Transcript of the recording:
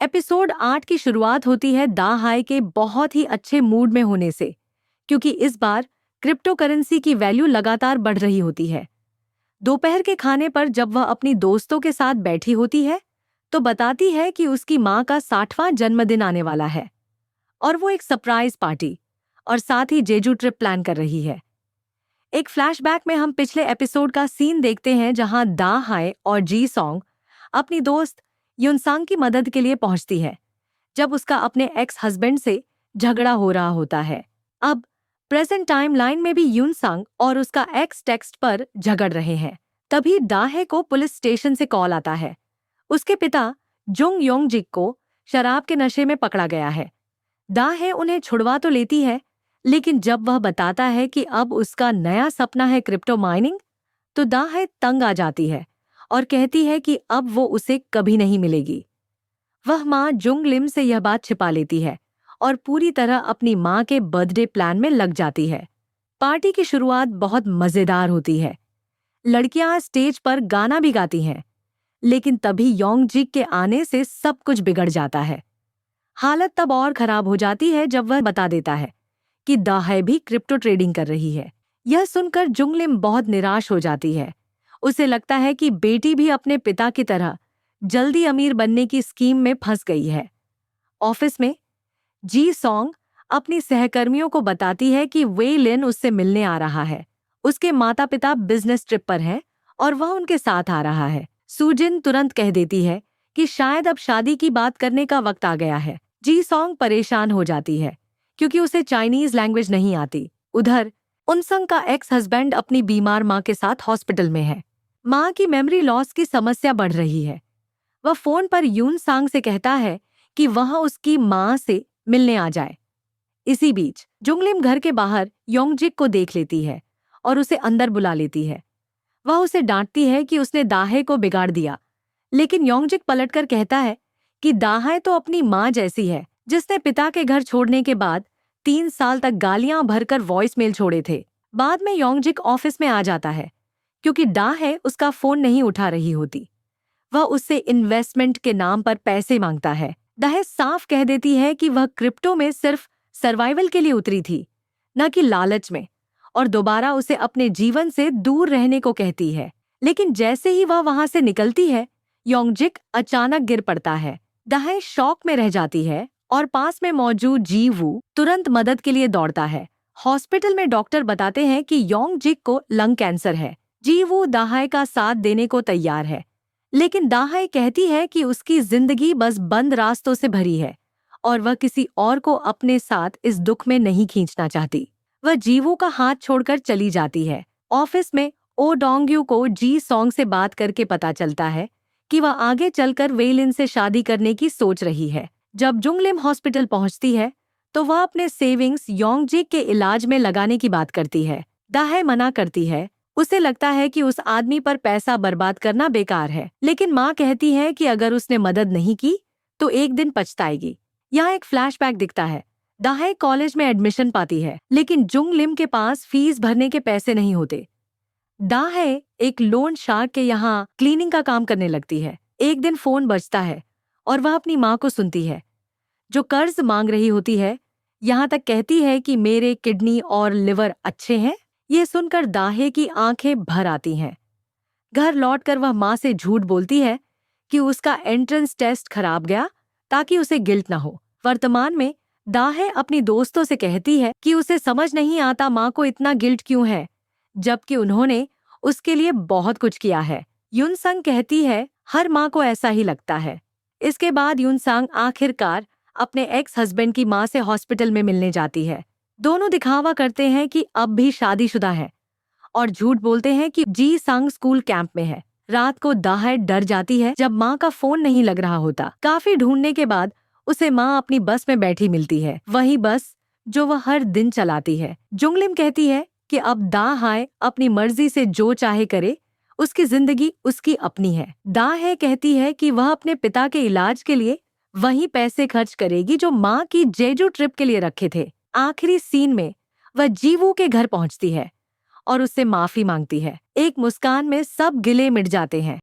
Episode 8 की शुरुआत होती है दा हाई के बहुत ही अच्छे मूड में होने से, क्योंकि इस बार क्रिप्टो करेंसी की वैल्यू लगातार बढ़ रही होती है। दोपहर के खाने पर जब वह अपनी दोस्तों के साथ बैठी होती है तो बताती है कि उसकी माँ का 60वां जन्मदिन आने वाला है और वो एक सरप्राइज पार्टी और साथ ही जेजू ट्रिप प्लान कर रही है। एक फ्लैशबैक में हम पिछले एपिसोड का सीन देखते हैं जहां दा हाई और जी सॉन्ग अपनी दोस्त युनसांग की मदद के लिए पहुंचती है जब उसका अपने एक्स हस्बैंड से झगड़ा हो रहा होता है। अब प्रेजेंट टाइम लाइन में भी युनसांग और उसका एक्स टेक्स्ट पर झगड़ रहे हैं। तभी दाहे को पुलिस स्टेशन से कॉल आता है। उसके पिता जुंग योंगजिक को शराब के नशे में पकड़ा गया है। दाहे उन्हें छुड़वा तो लेती है, लेकिन जब वह बताता है कि अब उसका नया सपना है क्रिप्टो माइनिंग, तो दाहे तंग आ जाती है और कहती है कि अब वो उसे कभी नहीं मिलेगी। वह माँ जुंग लिम से यह बात छिपा लेती है और पूरी तरह अपनी माँ के बर्थडे प्लान में लग जाती है। पार्टी की शुरुआत बहुत मजेदार होती है। लड़कियां स्टेज पर गाना भी गाती हैं, लेकिन तभी योंगजिक के आने से सब कुछ बिगड़ जाता है। हालत तब और खराब हो जाती है जब वह बता देता है कि दाहे भी क्रिप्टो ट्रेडिंग कर रही है। यह सुनकर जुंगलिम बहुत निराश हो जाती है। उसे लगता है कि बेटी भी अपने पिता की तरह जल्दी अमीर बनने की स्कीम में फंस गई है। ऑफिस में जी सॉन्ग अपनी सहकर्मियों को बताती है कि वे लिन उससे मिलने आ रहा है। उसके माता पिता बिजनेस ट्रिप पर हैं और वह उनके साथ आ रहा है। सुजिन तुरंत कह देती है कि शायद अब शादी की बात करने का वक्त आ गया है। जी सॉन्ग परेशान हो जाती है क्योंकि उसे चाइनीज लैंग्वेज नहीं आती। उधर उनसंग का एक्स हस्बैंड अपनी बीमार माँ के साथ हॉस्पिटल में है। माँ की मेमोरी लॉस की समस्या बढ़ रही है। वह फोन पर यून सांग से कहता है कि वह उसकी माँ से मिलने आ जाए। इसी बीच जुंगलिम घर के बाहर योंगजिक को देख लेती है और उसे अंदर बुला लेती है। वह उसे डांटती है कि उसने दाहे को बिगाड़ दिया, लेकिन योंगजिक पलटकर कहता है कि दाहे तो अपनी माँ जैसी है जिसने पिता के घर छोड़ने के बाद 3 साल तक गालियां भरकर वॉइस मेल छोड़े थे। बाद में योंगजिक ऑफिस में आ जाता है क्योंकि दाहे उसका फोन नहीं उठा रही होती। वह उससे इन्वेस्टमेंट के नाम पर पैसे मांगता है। दाहे साफ कह देती है कि वह क्रिप्टो में सिर्फ सर्वाइवल के लिए उतरी थी, न कि लालच में, और दोबारा उसे अपने जीवन से दूर रहने को कहती है। लेकिन जैसे ही वह वहां से निकलती है, योंगजिक अचानक गिर पड़ता है। दाहे शॉक में रह जाती है और पास में मौजूद जी वू तुरंत मदद के लिए दौड़ता है। हॉस्पिटल में डॉक्टर बताते हैं कि योंगजिक को लंग कैंसर है। जी वू दाहे का साथ देने को तैयार है, लेकिन दाहे कहती है कि उसकी जिंदगी बस बंद रास्तों से भरी है और वह किसी और को अपने साथ इस दुख में नहीं खींचना चाहती। वह जीवू का हाथ छोड़कर चली जाती है। ऑफिस में ओ डोंगयू को जी सॉन्ग से बात करके पता चलता है कि वह आगे चलकर वेलिन से शादी करने की सोच रही है। जब जुंगलिम हॉस्पिटल पहुंचती है तो वह अपने सेविंग्स योंगजिक के इलाज में लगाने की बात करती है। दाहे मना करती है। उसे लगता है कि उस आदमी पर पैसा बर्बाद करना बेकार है, लेकिन माँ कहती है कि अगर उसने मदद नहीं की तो एक दिन पछताएगी। यहाँ एक फ्लैशबैक दिखता है। दाहे कॉलेज में एडमिशन पाती है, लेकिन जुंगलिम के पास फीस भरने के पैसे नहीं होते। दाहे एक लोन शार्क के यहाँ क्लीनिंग का काम करने लगती है। एक दिन फोन बजता है और वह अपनी माँ को सुनती है जो कर्ज मांग रही होती है। यहाँ तक कहती है कि मेरे किडनी और लिवर अच्छे हैं। ये सुनकर दाहे की आंखें भर आती हैं। घर लौटकर वह माँ से झूठ बोलती है कि उसका एंट्रेंस टेस्ट खराब गया ताकि उसे गिल्ट न हो। वर्तमान में दाहे अपनी दोस्तों से कहती है कि उसे समझ नहीं आता माँ को इतना गिल्ट क्यों है, जबकि उन्होंने उसके लिए बहुत कुछ किया है। युनसंग कहती है हर माँ को ऐसा ही लगता है। इसके बाद युनसंग आखिरकार अपने एक्स हस्बैंड की माँ से हॉस्पिटल में मिलने जाती है। दोनों दिखावा करते हैं कि अब भी शादीशुदा है और झूठ बोलते हैं कि जी संग स्कूल कैंप में है। रात को दाहे डर जाती है जब माँ का फोन नहीं लग रहा होता। काफी ढूंढने के बाद उसे माँ अपनी बस में बैठी मिलती है, वही बस जो वह हर दिन चलाती है। जुंगलिम कहती है कि अब दाहे अपनी मर्जी से जो चाहे करे, उसकी जिंदगी उसकी अपनी है। दाहे कहती है कि वह अपने पिता के इलाज के लिए वही पैसे खर्च करेगी जो माँ की जेजू ट्रिप के लिए रखे थे। आखिरी सीन में वह जीवू के घर पहुंचती है और उससे माफी मांगती है। एक मुस्कान में सब गिले मिट जाते हैं।